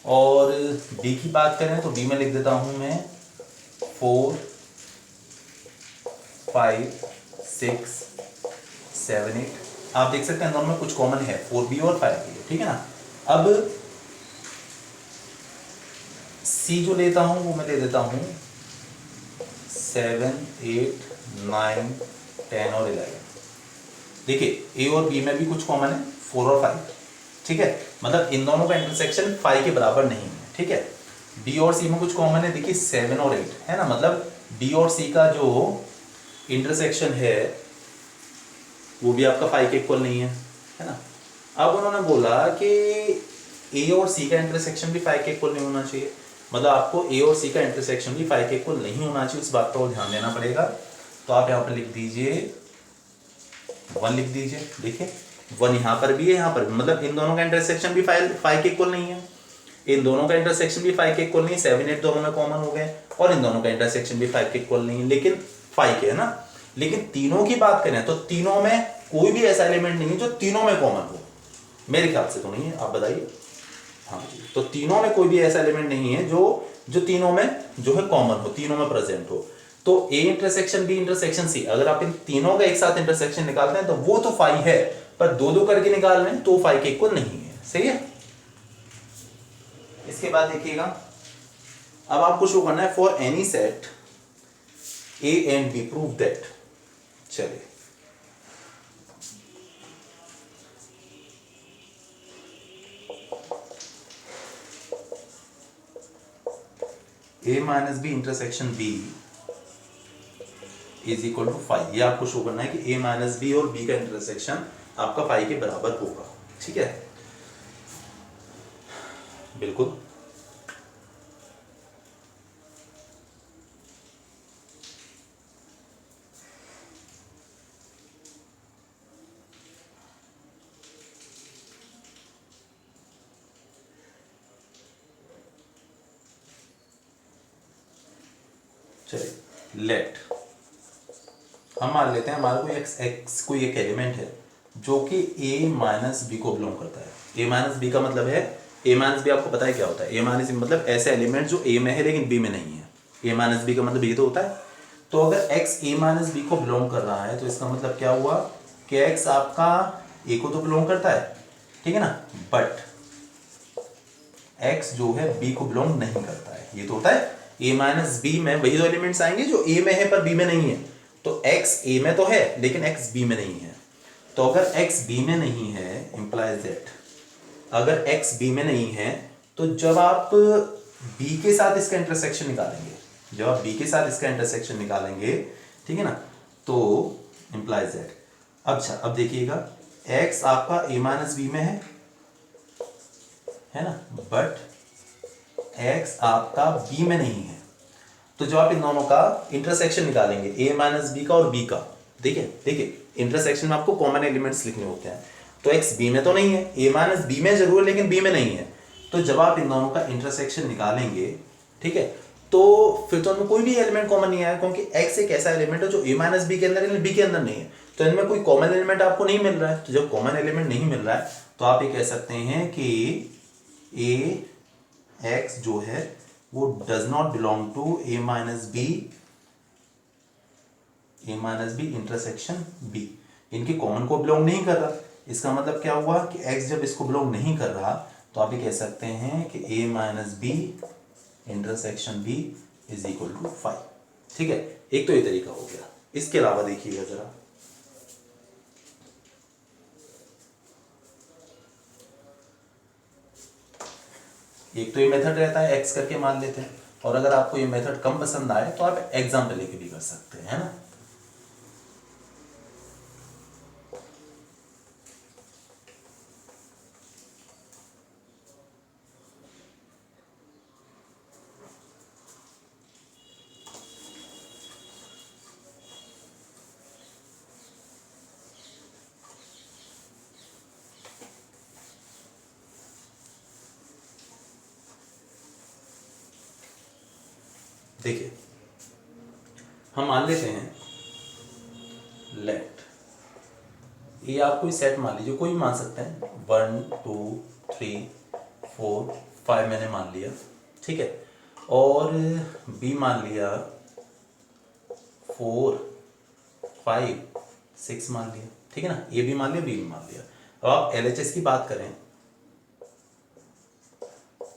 और बी की बात करें तो बी में लिख देता हूं मैं 4 5 6 7 8, आप देख सकते हैं दोनों में कुछ कॉमन है 4b और 5b, ठीक है ना। अब सी जो लेता हूं वो मैं ले देता हूं 7 8 9 10 और 11। देखिए ए और बी में भी कुछ कॉमन है 4 और 5, ठीक है, मतलब इन दोनों का इंटरसेक्शन 5 के बराबर नहीं है, ठीक है। बी और सी में कुछ कॉमन है, देखिए 7 और 8 है ना, मतलब बी और सी का जो इंटरसेक्शन है वो भी आपका 5 के इक्वल नहीं है ना। अब उन्होंने बोला कि ए और सी का इंटरसेक्शन भी 5 के इक्वल नहीं होना चाहिए, मतलब आपको ए और सी का इंटरसेक्शन भी 5 के इक्वल नहीं होना चाहिए, उस बात पर ध्यान देना पड़ेगा। तो आप यहाँ पर लिख दीजिए 1 लिख दीजिए, देखिए 1 यहाँ पर भी है यहाँ पर भी, मतलब इन दोनों का इंटरसेक्शन भी 5 के इक्वल नहीं है, इन दोनों का इंटरसेक्शन भी 5 के इक्वल नहीं है, 7 8 दोनों में कॉमन हो गए, और इन दोनों का इंटरसेक्शन भी 5 के इक्वल नहीं है, लेकिन 5 के है ना। लेकिन तीनों की बात करें तो तीनों में कोई भी ऐसा एलिमेंट नहीं है जो तीनों में कॉमन हो, मेरे ख्याल से तो नहीं है, आप बताइए। हाँ जी, तो तीनों में कोई भी ऐसा एलिमेंट नहीं है जो तीनों में जो है कॉमन हो, तीनों में प्रेजेंट हो। तो A intersection B intersection C, अगर आप इन तीनों का एक साथ इंटरसेक्शन निकालते हैं तो वो तो 5 है, पर दो करके निकाल रहे हैं तो 5 के इक्वल नहीं है, सही है। इसके बाद देखिएगा, अब आपको शो करना है for any set A and B prove that. चलिए A minus B intersection B is equal to 5, ये आपको शो करना है कि ए माइनस बी और बी का इंटरसेक्शन आपका 5 के बराबर होगा, ठीक है, बिल्कुल। चलिए लेट हम मान लेते हैं हमारा कोई एक एलिमेंट है जो कि ए माइनस बी को बिलोंग करता है। ए माइनस बी का मतलब है, ए माइनस बी आपको पता है क्या होता है, ए माइनस बी मतलब ऐसे एलिमेंट जो ए में है लेकिन बी में नहीं है। ए माइनस बी का मतलब ये तो होता है। तो अगर एक्स ए माइनस बी को बिलोंग कर रहा है तो इसका मतलब क्या हुआ कि एक्स आपका ए को तो बिलोंग करता है, ठीक है ना, बट एक्स जो है बी को बिलोंग नहीं करता है। ये तो होता है ए माइनस बी में वही दो एलिमेंट्स आएंगे जो ए में है पर बी में नहीं है। तो x a में तो है लेकिन x b में नहीं है। तो अगर x b में नहीं है इंप्लाइज दैट, अगर x b में नहीं है तो जब आप b के साथ इसका इंटरसेक्शन निकालेंगे, जब आप b के साथ इसका इंटरसेक्शन निकालेंगे, ठीक है ना, तो इंप्लाइज दैट। अच्छा अब देखिएगा x आपका a माइनस बी में है ना, बट x आपका b में नहीं है। तो जब आप इन दोनों का इंटरसेक्शन निकालेंगे a माइनस बी का और b का, देखिए इंटरसेक्शन में आपको कॉमन एलिमेंट्स लिखने होते हैं। तो x b में तो नहीं है, a माइनस बी में जरूर है लेकिन b में नहीं है। तो जब आप इन दोनों का इंटरसेक्शन निकालेंगे, ठीक है, तो फिर तो इनमें कोई भी एलिमेंट कॉमन नहीं आया, क्योंकि x एक ऐसा एलिमेंट है जो a माइनस बी के अंदर है b के अंदर नहीं है। तो इनमें कोई कॉमन एलिमेंट आपको नहीं मिल रहा है। तो जब कॉमन एलिमेंट नहीं मिल रहा है तो आप ये कह सकते हैं कि a x जो है वो does not belong to A minus B intersection B, इनके कॉमन को बिलोंग नहीं कर रहा। इसका मतलब क्या हुआ कि x जब इसको बिलोंग नहीं कर रहा तो आप ये कह सकते हैं कि A minus B intersection B is equal to 5। ठीक है, एक तो ये तरीका हो गया। इसके अलावा देखिएगा जरा, एक तो ये मेथड रहता है x करके मान लेते हैं, और अगर आपको ये मेथड कम पसंद आए तो आप एग्जाम्पल लेके भी कर सकते हैं, है ना। देखिए, हम मान लेते हैं लेट ये आप कोई सेट मान लीजिए, कोई मान सकते हैं, 1 2 3 4 5 मैंने मान लिया, ठीक है, और बी मान लिया 4 5 6 मान लिया, ठीक है ना, ए भी मान लिया, बी भी मान लिया। अब आप LHS की बात करें,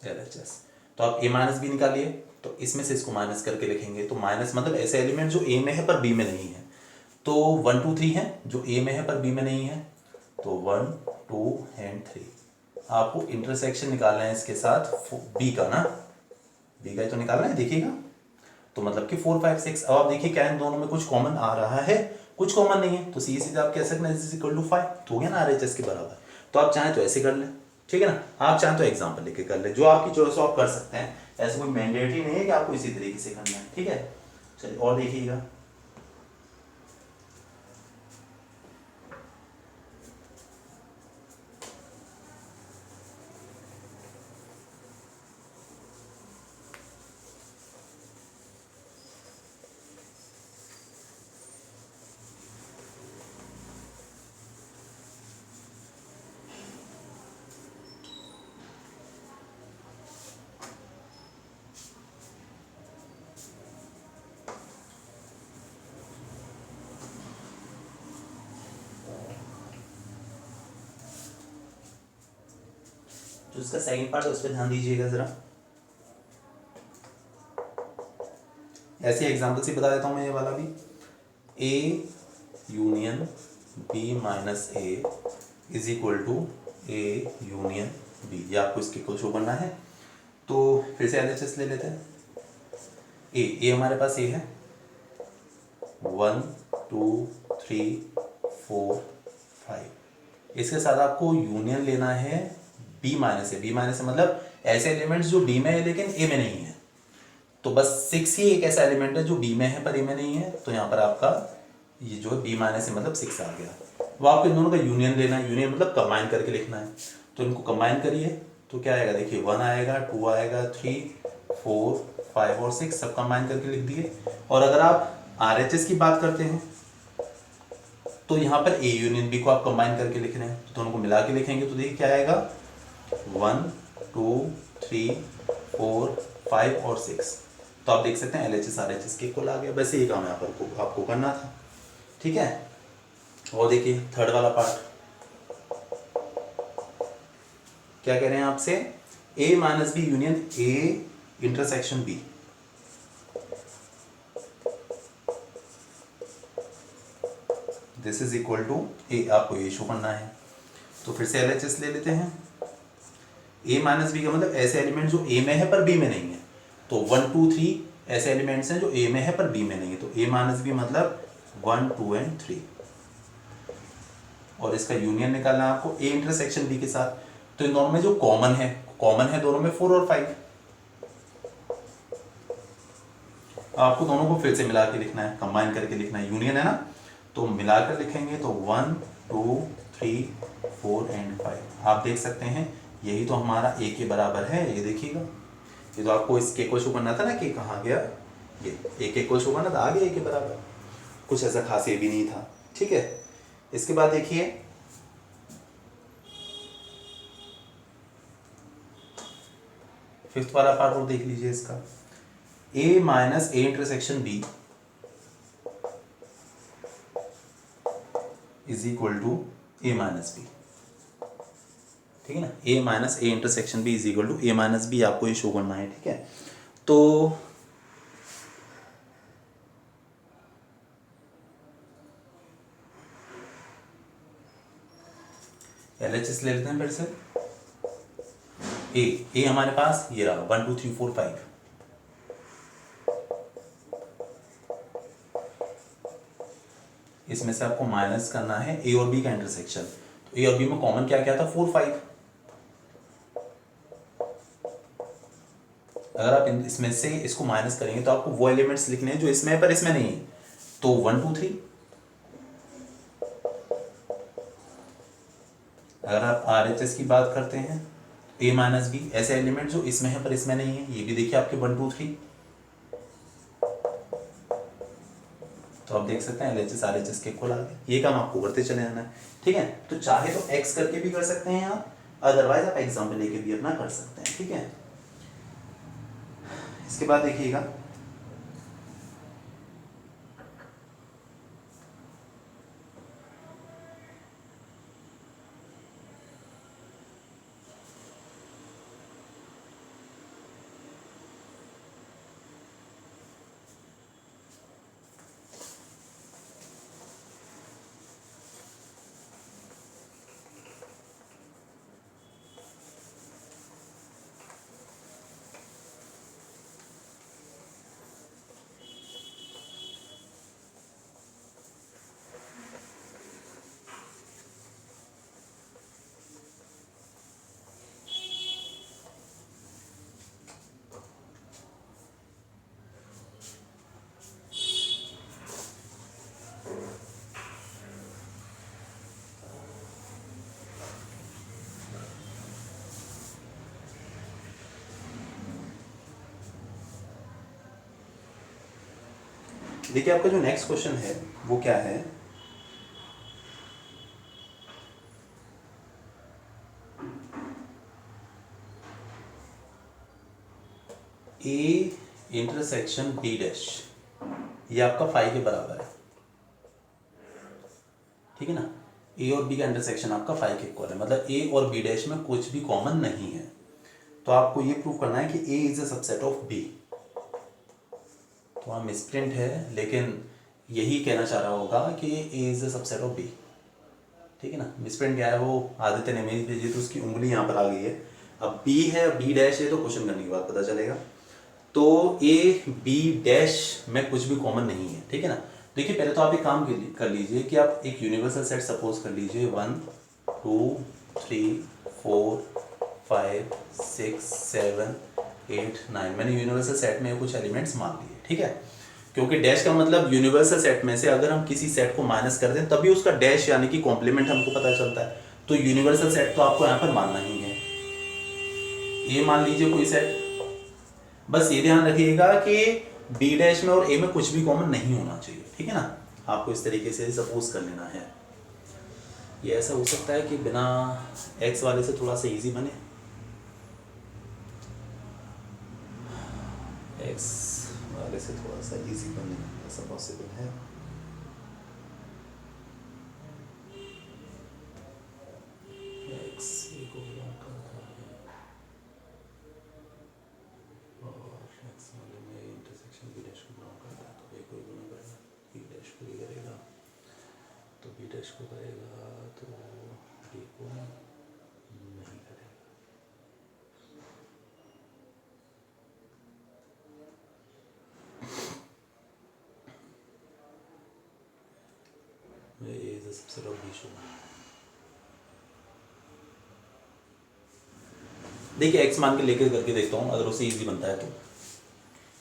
LHS तो आप a माइनस बी निकालिए, तो इसमें से इसको माइनस करके लिखेंगे, तो माइनस मतलब ऐसे एलिमेंट जो a में है पर b में नहीं है, तो 1 2 3 है जो a में है पर b में नहीं है, तो 1 2 एंड 3 आपको इंटरसेक्शन निकालना है इसके साथ b का ना, b का ही तो निकालना है, देखिएगा, तो मतलब कि 4 5 6। अब आप देखिए क्या इन दोनों में कुछ कॉमन आ रहा है, कुछ कॉमन नहीं है, तो सीधे आप कह सकते हैं इज इक्वल टू 5, तो हो गया ना RHS के बराबर। तो आप चाहें तो ऐसे कर लें, ठीक है ना, आप चाहें तो एग्जाम्पल लेके कर ले, जो आपकी चॉइस आप कर सकते हैं, ऐसा कोई मैंडेटरी नहीं है कि आपको इसी तरीके से करना है, ठीक है। चलिए और देखिएगा, जो इसका सेकंड पार्ट है उस पर ध्यान दीजिएगा जरा। ऐसे एग्जाम्पल से बता देता हूँ मैं ये वाला भी, A union B minus A is equal to A union B, ये आपको इसके को शो करना है। तो फिर से LHS ले लेते हैं, ए हमारे पास ए है, 1 2 3 4 5, इसके साथ आपको यूनियन लेना है बी माइनस ए, बी माइनस ए मतलब ऐसे एलिमेंट्स जो बी में है लेकिन ए में नहीं है, तो बस 6 ही एक ऐसा एलिमेंट है जो बी में है पर ए में नहीं है, तो यहाँ पर आपका ये जो है बी माइनस ए मतलब 6 आ गया। वो आपको इन दोनों का यूनियन लेना है, यूनियन मतलब कंबाइन करके लिखना है, तो इनको कंबाइन करिए तो क्या आएगा, देखिए 1 आएगा, 2 आएगा, 3 4 5 और 6 सब कंबाइन करके लिख दिए। और अगर आप RHS की बात करते हैं तो यहाँ पर ए यूनियन बी को आप कंबाइन करके लिख रहे हैं, तो दोनों को मिला के लिखेंगे तो देखिए क्या आएगा, 1 2 3 4 5 और 6, तो आप देख सकते हैं LHS RHS के कुल आ गया। वैसे ये काम यहाँ पर आपको करना था, ठीक है। और देखिए थर्ड वाला पार्ट क्या कह रहे हैं आपसे, a minus B union a intersection b, this is equal to A, आपको ये शो करना है। तो फिर से LHS ले लेते हैं, a माइनस बी का मतलब ऐसे एलिमेंट जो a में है पर b में नहीं है, तो 1 2 3 ऐसे एलिमेंट्स हैं जो a में है पर b में नहीं है, तो a माइनस बी मतलब 1 2 एंड 3, और इसका यूनियन निकालना है आपको a इंटरसेक्शन b के साथ। तो इन दोनों में जो कॉमन है दोनों में 4 और 5, आपको दोनों को फिर से मिला के लिखना है, कंबाइन करके लिखना है, यूनियन है ना, तो मिलाकर लिखेंगे तो 1 2 3 4 एंड 5। आप देख सकते हैं यही तो हमारा a के बराबर है, ये देखिएगा, ये तो आपको इस के को शो करना था ना, कि कहाँ गया, ये a के को शो करना था, आ गया a के बराबर, कुछ ऐसा खास ये भी नहीं था, ठीक है। इसके बाद देखिए फिफ्थ वाला पार्ट और देख लीजिए इसका, a minus A intersection b is equal to A minus B, ठीक है ना, a minus A intersection b is equal to A minus B, आपको ये शो करना है, ठीक है। तो LHS ले लेते हैं फिर से। ए हमारे पास ये रहा 1 2 3 4 5। इसमें से आपको माइनस करना है ए और बी का इंटरसेक्शन। तो ए और बी में कॉमन क्या क्या था 4 5। अगर आप इसमें से इसको माइनस करेंगे तो आपको वो एलिमेंट्स लिखने हैं जो इसमें है पर इसमें नहीं है। तो 1 2 3। अगर आप RHS की बात करते हैं ए माइनस बी, ऐसे एलिमेंट जो इसमें है पर इसमें नहीं है, ये भी देखिए आपके 1 2 3। तो आप देख सकते हैं LHS RHS के इक्वल आ गए। ये काम आपको करते चले जाना है, ठीक है। तो चाहे तो x करके भी कर सकते हैं आप, अदरवाइज आप एग्जाम्पल लेके भी अपना कर सकते हैं, ठीक है। इसके बाद देखिएगा देखिए आपका जो नेक्स्ट क्वेश्चन है वो क्या है, ए इंटरसेक्शन बी डैश, ये आपका 5 के बराबर है, ठीक है ना। ए और बी का इंटरसेक्शन आपका 5 के इक्वल है, मतलब ए और बी डैश में कुछ भी कॉमन नहीं है। तो आपको ये प्रूव करना है कि A is a subset of B. तो वहाँ मिसप्रिंट है, लेकिन यही कहना चाह रहा होगा कि A is a subset of B, ठीक है ना। मिसप्रिंट क्या है, वो आदित्य ने इमेज भेजी तो उसकी उंगली यहाँ पर आ गई है। अब बी है, बी डैश है, तो क्वेश्चन करने के बाद पता चलेगा। तो ए बी डैश में कुछ भी कॉमन नहीं है, ठीक है ना। देखिए पहले तो आप एक काम कर लीजिए कि आप एक यूनिवर्सल सेट सपोज कर लीजिए 1 2 3 4 5 6 7 8 9। मैंने यूनिवर्सल सेट में कुछ एलिमेंट्स मान लिए, ठीक है। क्योंकि डैश का मतलब यूनिवर्सल सेट में से अगर हम किसी सेट को माइनस कर दें तभी उसका डैश यानी कि कॉम्प्लीमेंट हमको पता चलता है। तो यूनिवर्सल सेट तो आपको यहाँ पर मानना ही है। ये मान लीजिए कोई सेट, बस ये ध्यान रखिएगा कि बी डैश में और ए में कुछ भी कॉमन नहीं होना चाहिए, ठीक है ना। आपको इस तरीके से सपोज कर लेना है। ये ऐसा हो सकता है कि बिना एक्स वाले से थोड़ा सा इजी बने, एक्स वाले से थोड़ा सा इजी बने, ऐसा पॉसिबल है। एक्स ए को बिलोंग करता है और एक्स वाले में इंटरसेक्शन बी डैश को बिलोंग करता है, तो ए को बिलोंग करेगा, बी डैश को भी करेगा, तो बी डैश को करेगा तो डी को नहीं करेगा। A is a subset of B show. देखिए एक्स मान के लेकर करके देखता हूँ, अगर उससे इजी बनता है तो।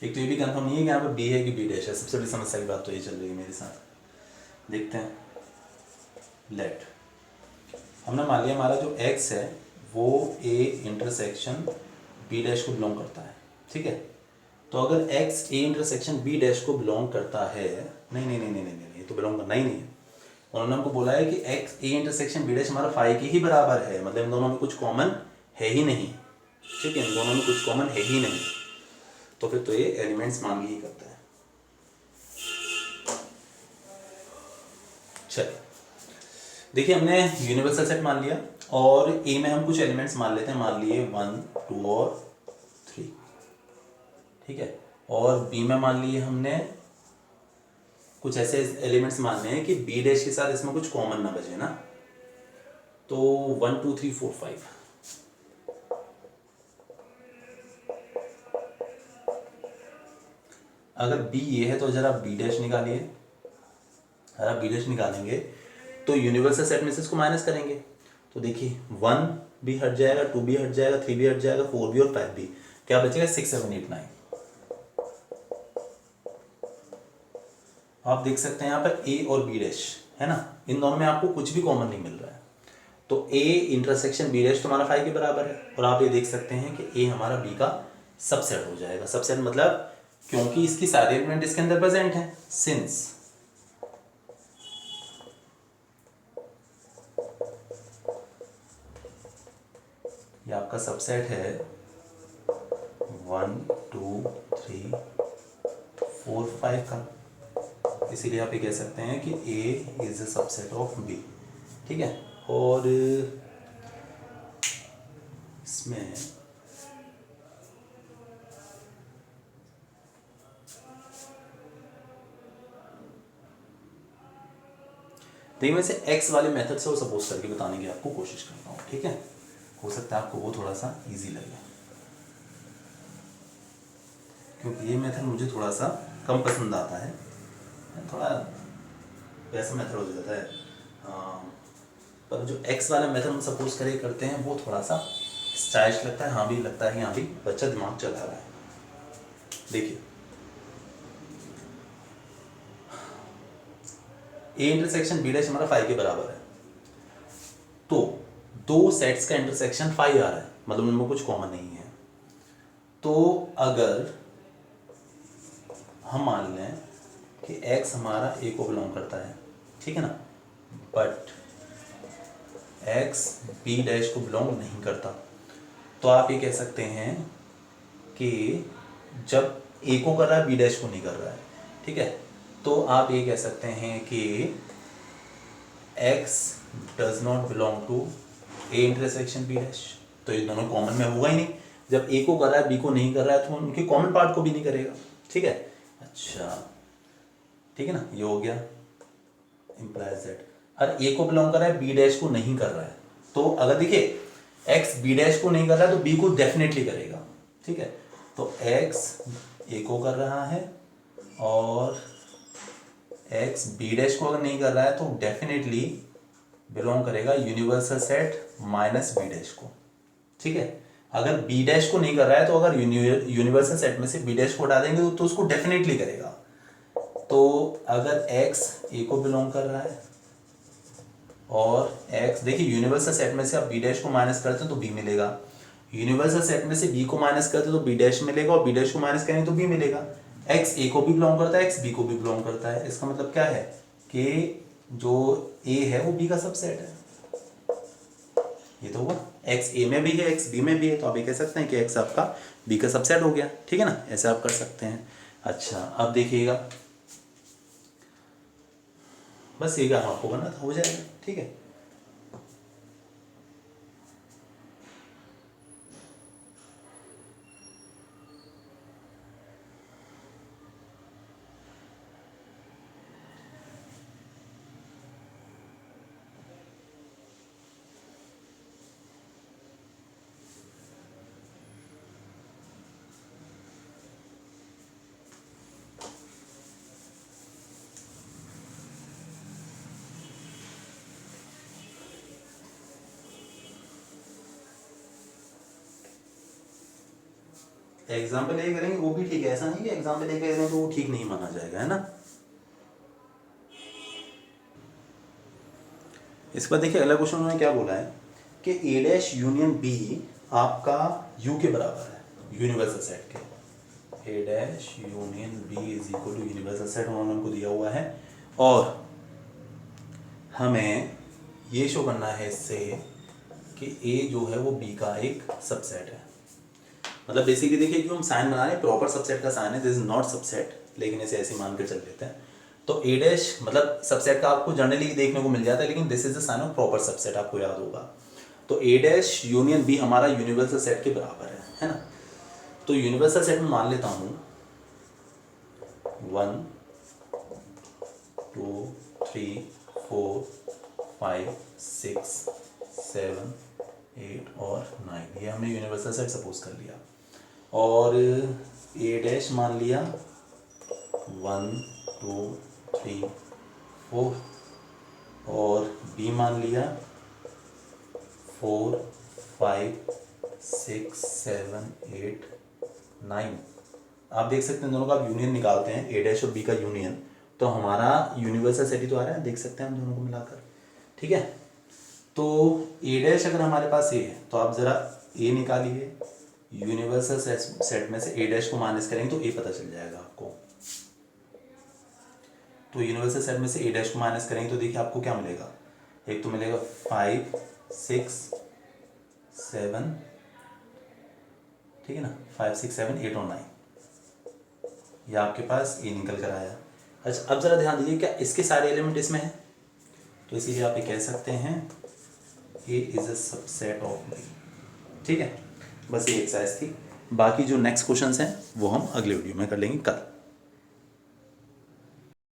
एक तो ये भी कंफर्म नहीं है कि यहाँ पर बी है कि बी डैश है। सबसे बड़ी समस्या की बात तो ये चल रही है मेरे साथ। देखते हैं। लेट हमने मान लिया हमारा जो एक्स है वो ए इंटरसेक्शन बी डैश को बिलोंग करता है, ठीक है। तो अगर x A intersection B dash को बिलोंग करता है, नहीं नहीं नहीं नहीं नहीं नहीं, ये तो बिलोंग करना ही नहीं है। उन्होंने हमको बोला है कि x A intersection B dash हमारा 5 के ही बराबर है, मतलब इन दोनों में कुछ कॉमन है ही नहीं, ठीक है। इन दोनों में कुछ कॉमन है ही नहीं, तो फिर तो ये एलिमेंट्स मांग ही करता है। चलिए देखिए, हमने यूनिवर्सल सेट मान लिया और ए में हम कुछ एलिमेंट्स मान लेते हैं, मान लिए 1 2 और 3, ठीक है। और बी में मान लिए हमने कुछ ऐसे एलिमेंट्स मानने हैं कि बी डैश के साथ इसमें कुछ कॉमन ना बचे ना। तो 1 2 3 4 5, अगर बी ये है तो जरा बी डैश निकालिए। अगर आप बी डैश निकालेंगे तो यूनिवर्सल सेट में से इसको माइनस करेंगे, तो देखिए 1 भी हट जाएगा, 2 भी हट जाएगा, 3 भी हट जाएगा, 4 भी और 5 भी, क्या बचेगा 6 7 8 9। आप देख सकते हैं यहाँ पर ए और बी डैश है ना, इन दोनों में आपको कुछ भी कॉमन नहीं मिल रहा है, तो ए इंटरसेक्शन बी डैश तो हमारा 5 के बराबर है, और आप ये देख सकते हैं कि ए हमारा बी का सबसेट हो जाएगा। सबसेट मतलब क्योंकि इसकी सारे एलिमेंट इसके अंदर प्रेजेंट हैं, सिंस ये आपका सबसेट है 1 2 3 4 5 का, इसीलिए आप ये कह सकते हैं कि A is a subset of B। ठीक है, और इसमें देखिए मैं से एक्स वाले मेथड से वो सपोज करके बताने की आपको कोशिश करता हूँ। ठीक है, हो सकता है आपको वो थोड़ा सा इजी लगे, क्योंकि ये मेथड मुझे थोड़ा सा कम पसंद आता है, थोड़ा वैसा मेथड हो जाता है, पर जो एक्स वाला मेथड हम सपोज करे करते हैं वो थोड़ा सा स्टाइलिश लगता है। हाँ भी लगता है, यहाँ भी बच्चा दिमाग चला रहा है। देखिए ए इंटरसेक्शन बी डैश हमारा 5 के बराबर है, तो दो सेट्स का इंटरसेक्शन 5 आ रहा है, मतलब उनमें कुछ कॉमन नहीं है। तो अगर हम मान लें कि x हमारा a को बिलोंग करता है, ठीक है ना, बट x b डैश को बिलोंग नहीं करता, तो आप ये कह सकते हैं कि जब a को कर रहा है b डैश को नहीं कर रहा है, ठीक है, तो आप ये कह सकते हैं कि x does not belong to a intersection b dash. तो ये दोनों कॉमन में होगा ही नहीं, जब a को कर रहा है b को नहीं कर रहा है तो उनके कॉमन पार्ट को भी नहीं करेगा। ठीक है, अच्छा ठीक है ना, ये हो गया इम्प्लाइज दैट। अगर ए को बिलोंग कर रहा है बी डैश को नहीं कर रहा है, तो अगर देखिए एक्स बी डैश को नहीं कर रहा है तो बी को डेफिनेटली करेगा। ठीक है, तो एक्स ए को कर रहा है और एक्स बी डैश को अगर नहीं कर रहा है तो डेफिनेटली बिलोंग करेगा universal set minus B dash को। ठीक है, अगर बी डैश को नहीं कर रहा है तो अगर यूनिवर्सल सेट में से बी डैश को हटा देंगे तो उसको डेफिनेटली करेगा। तो अगर x a को बिलोंग कर रहा है और x, देखिए यूनिवर्सल सेट में से आप b डैश को माइनस करते हैं तो b मिलेगा, यूनिवर्सल सेट में से b को माइनस करते हैं तो b डैश मिलेगा, और b डैश को माइनस करेंगे तो b मिलेगा। x a को भी बिलोंग करता है, x b को भी बिलोंग करता है, इसका मतलब क्या है कि जो a है वो b का सबसेट है। ये तो हुआ, x a में भी है x b में भी है, तो आप ये कह सकते हैं कि x आपका b का सबसेट हो गया। ठीक है ना, ऐसे आप कर सकते हैं। अच्छा अब देखिएगा, बस ये काम आपको करना था, हो जाएगा। ठीक है, एग्जाम्पल ए करेंगे वो भी ठीक है, ऐसा नहीं कि एग्जाम्पल ए करेंगे तो वो ठीक नहीं माना जाएगा, है ना। इस पर देखिए अगला क्वेश्चन उन्होंने क्या बोला है कि ए डैश यूनियन बी आपका यू के बराबर है यूनिवर्सल सेट के। A dash union B is equal to universal set उन्होंने हमको दिया हुआ है, और हमें ये शो करना है इससे कि ए जो है वो बी का एक सबसेट है। मतलब बेसिकली देखिए जो हम साइन बना रहे हैं प्रॉपर सबसेट का साइन है, दिस इज नॉट सबसेट, लेकिन इसे ऐसे मान कर चल लेते हैं। तो ए डैश मतलब सबसेट का आपको जनरली देखने को मिल जाता है, लेकिन this is the sign of proper subset, आपको याद होगा। तो ए डैश यूनियन बी हमारा यूनिवर्सल सेट के बराबर है ना। तो यूनिवर्सल सेट में मान लेता हूँ 1 2 3 4 5 6 7, 8 और 9, ये हमने यूनिवर्सल सेट सपोज कर लिया। और ए डैश मान लिया 1, 2, 3, 4 और बी मान लिया 4, 5, 6, 7, 8, 9। आप देख सकते हैं दोनों का आप यूनियन निकालते हैं, ए डैश और बी का यूनियन, तो हमारा यूनिवर्सल सेट ही तो आ रहा है, देख सकते हैं हम दोनों को मिलाकर। ठीक है, तो ए डैश अगर हमारे पास ए है तो आप ज़रा ए निकालिए, यूनिवर्सल सेट में से ए डैश को माइनस करेंगे तो ए पता चल जाएगा आपको। तो यूनिवर्सल सेट में से ए डैश को माइनस करेंगे तो देखिए आपको क्या मिलेगा, एक तो मिलेगा 5, 6, 7, ठीक है ना, 5, 6, 7, 8 और 9, ये आपके पास ए निकल कर आया। अच्छा अब ज़रा ध्यान दीजिए, क्या इसके सारे एलिमेंट इसमें हैं, तो इसीलिए आप ये कह सकते हैं A is a subset of B. ठीक है, बस ये एक्सरसाइज थी, बाकी जो नेक्स्ट क्वेश्चंस हैं वो हम अगले वीडियो में कर लेंगे कल।